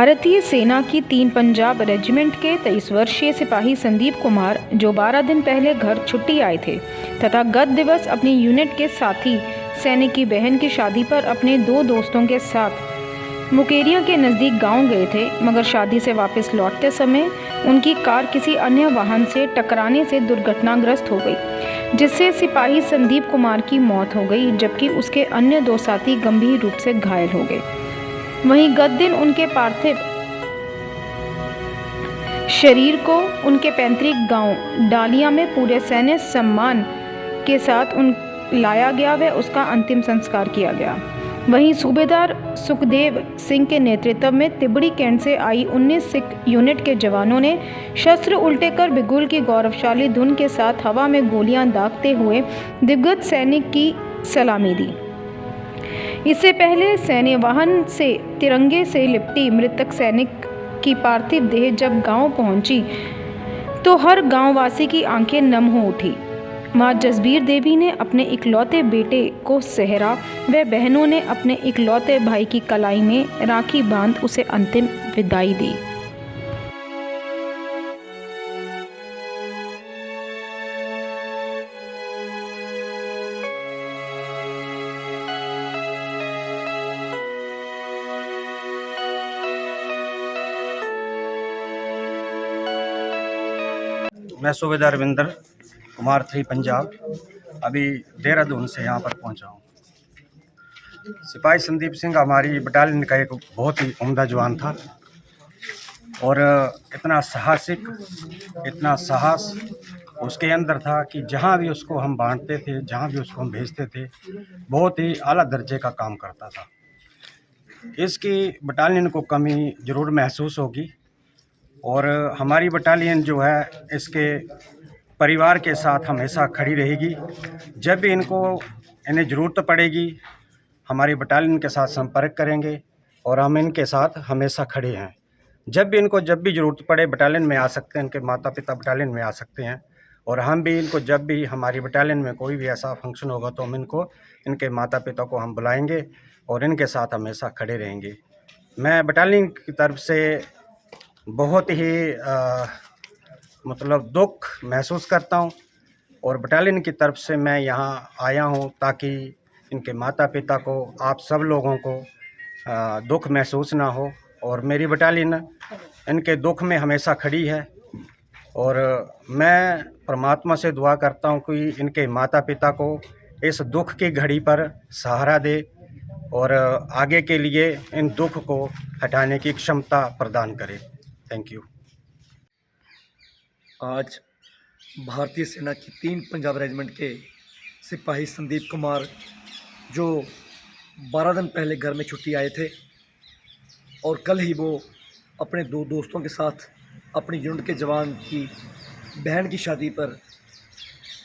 भारतीय सेना की 3 पंजाब रेजिमेंट के 23 वर्षीय सिपाही संदीप कुमार, जो 12 दिन पहले घर छुट्टी आए थे तथा गत दिवस अपनी यूनिट के साथी सैनिक की बहन की शादी पर अपने 2 दोस्तों के साथ मुकेरिया के नज़दीक गांव गए थे, मगर शादी से वापस लौटते समय उनकी कार किसी अन्य वाहन से टकराने से दुर्घटनाग्रस्त हो गई, जिससे सिपाही संदीप कुमार की मौत हो गई, जबकि उसके अन्य 2 साथी गंभीर रूप से घायल हो गए। वहीं गत दिन उनके पार्थिव शरीर को उनके पैतृक गांव डालिया में पूरे सैन्य सम्मान के साथ लाया गया व उसका अंतिम संस्कार किया गया। वहीं सूबेदार सुखदेव सिंह के नेतृत्व में तिबड़ी कैंट से आई 19 सिख यूनिट के जवानों ने शस्त्र उल्टे कर बिगुल की गौरवशाली धुन के साथ हवा में गोलियां दागते हुए दिवंगत सैनिक की सलामी दी। इससे पहले सैन्य वाहन से तिरंगे से लिपटी मृतक सैनिक की पार्थिव देह जब गांव पहुंची तो हर गांववासी की आंखें नम हो उठी। मां जसबीर देवी ने अपने इकलौते बेटे को सेहरा व बहनों ने अपने इकलौते भाई की कलाई में राखी बांध उसे अंतिम विदाई दी। मैं सूबेदार रविंद्र कुमार 3 पंजाब अभी देहरादून से यहाँ पर पहुँचा हूँ। सिपाही संदीप सिंह हमारी बटालियन का एक बहुत ही उम्दा जवान था और इतना साहसिक, इतना साहस उसके अंदर था कि जहाँ भी उसको हम बांटते थे, जहाँ भी उसको हम भेजते थे, बहुत ही आला दर्जे का काम करता था। इसकी बटालियन को कमी ज़रूर महसूस होगी और हमारी बटालियन जो है इसके परिवार के साथ हमेशा खड़ी रहेगी। जब भी इन्हें ज़रूरत पड़ेगी हमारी बटालियन के साथ संपर्क करेंगे और हम इनके साथ हमेशा खड़े हैं। जब भी ज़रूरत पड़े बटालियन में आ सकते हैं, इनके माता पिता बटालियन में आ सकते हैं और हम भी इनको जब भी हमारी बटालियन में कोई भी ऐसा फंक्शन होगा तो हम इनके माता पिता को हम बुलाएंगे और इनके साथ हमेशा खड़े रहेंगे। मैं बटालियन की तरफ से बहुत ही दुख महसूस करता हूं और बटालियन की तरफ से मैं यहां आया हूं ताकि इनके माता पिता को, आप सब लोगों को दुख महसूस ना हो और मेरी बटालियन इनके दुख में हमेशा खड़ी है। और मैं परमात्मा से दुआ करता हूं कि इनके माता पिता को इस दुख की घड़ी पर सहारा दे और आगे के लिए इन दुख को हटाने की क्षमता प्रदान करे। Thank you. आज भारतीय सेना की 3 पंजाब रेजिमेंट के सिपाही संदीप कुमार, जो 12 दिन पहले घर में छुट्टी आए थे और कल ही वो अपने 2 दोस्तों के साथ अपनी यूनिट के जवान की बहन की शादी पर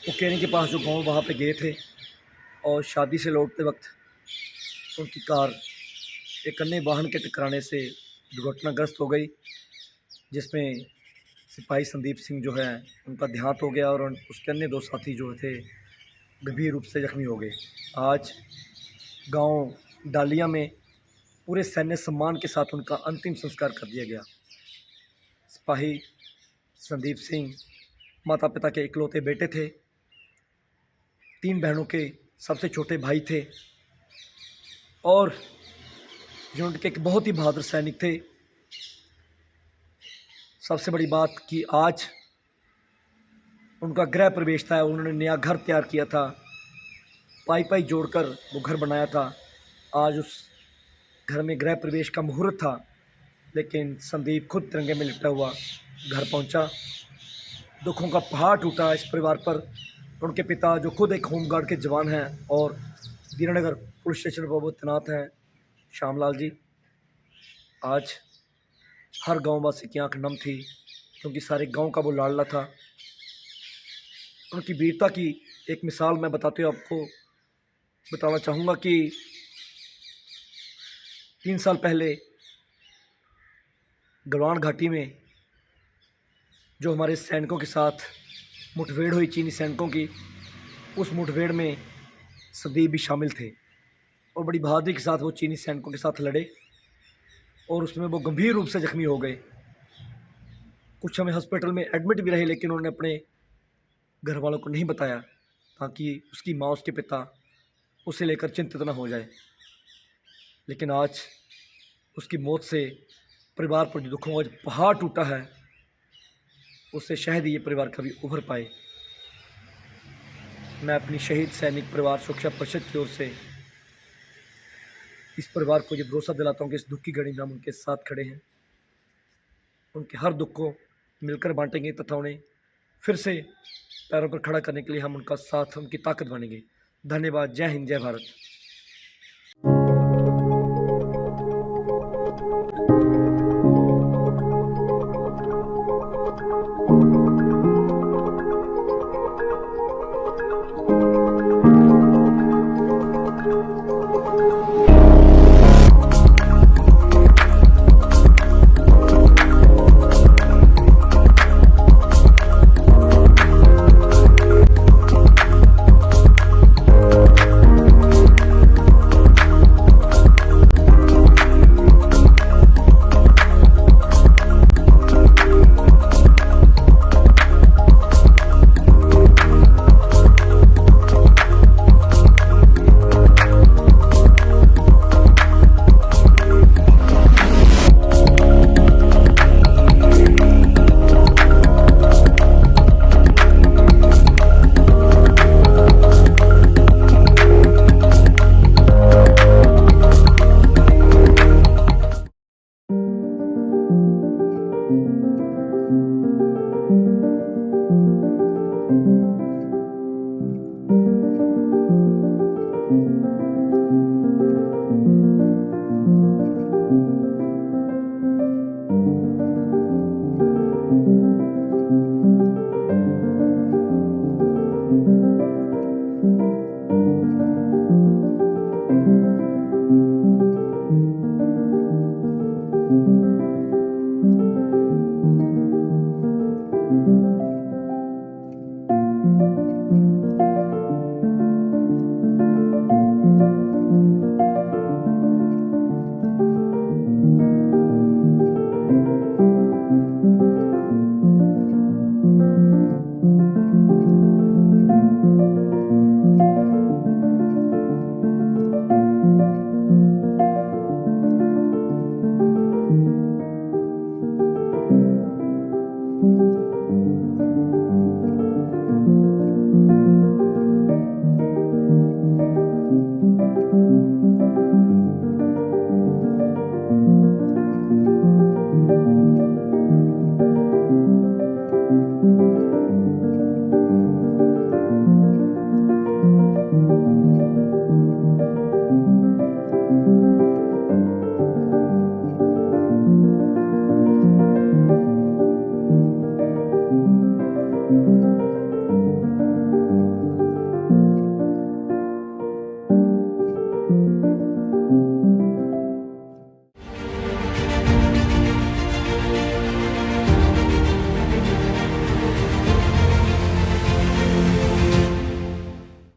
उकेरी के पास जो गांव वहाँ पे गए थे और शादी से लौटते वक्त उनकी कार एक अन्य वाहन के टकराने से दुर्घटनाग्रस्त हो गई, जिसमें सिपाही संदीप सिंह जो है उनका देहांत हो गया और उसके अन्य 2 साथी जो थे गंभीर रूप से जख्मी हो गए। आज गांव डालिया में पूरे सैन्य सम्मान के साथ उनका अंतिम संस्कार कर दिया गया। सिपाही संदीप सिंह माता पिता के इकलौते बेटे थे, 3 बहनों के सबसे छोटे भाई थे और यूनिट के एक बहुत ही बहादुर सैनिक थे। सबसे बड़ी बात कि आज उनका गृह प्रवेश था, उन्होंने नया घर तैयार किया था, पाई जोड़कर वो घर बनाया था। आज उस घर में गृह प्रवेश का मुहूर्त था, लेकिन संदीप खुद तिरंगे में लिपटा हुआ घर पहुंचा। दुखों का पहाड़ टूटा इस परिवार पर। उनके पिता जो खुद एक होमगार्ड के जवान हैं और दीनानगर पुलिस स्टेशन पर वो तैनात हैं, श्यामलाल जी, आज हर गांववासी की आंख नम थी, क्योंकि सारे गांव का वो लाडला था। उनकी वीरता की एक मिसाल मैं बताते हुए आपको बताना चाहूँगा कि 3 साल पहले गलवान घाटी में जो हमारे सैनिकों के साथ मुठभेड़ हुई, चीनी सैनिकों की, उस मुठभेड़ में संदीप भी शामिल थे और बड़ी बहादुरी के साथ वो चीनी सैनिकों के साथ लड़े और उसमें वो गंभीर रूप से जख्मी हो गए। कुछ समय हॉस्पिटल में एडमिट भी रहे, लेकिन उन्होंने अपने घर वालों को नहीं बताया ताकि उसकी माँ, उसके पिता उसे लेकर चिंतित न हो जाए। लेकिन आज उसकी मौत से परिवार पर जो दुखों का जो पहाड़ टूटा है, उससे शायद ही ये परिवार कभी उभर पाए। मैं अपनी शहीद सैनिक परिवार सुरक्षा परिषद की ओर से इस परिवार को ये भरोसा दिलाता हूँ कि इस दुख की घड़ी में हम उनके साथ खड़े हैं। उनके हर दुख को मिलकर बांटेंगे तथा उन्हें फिर से पैरों पर खड़ा करने के लिए हम उनका साथ, उनकी ताकत बनेंगे। धन्यवाद। जय हिंद, जय भारत।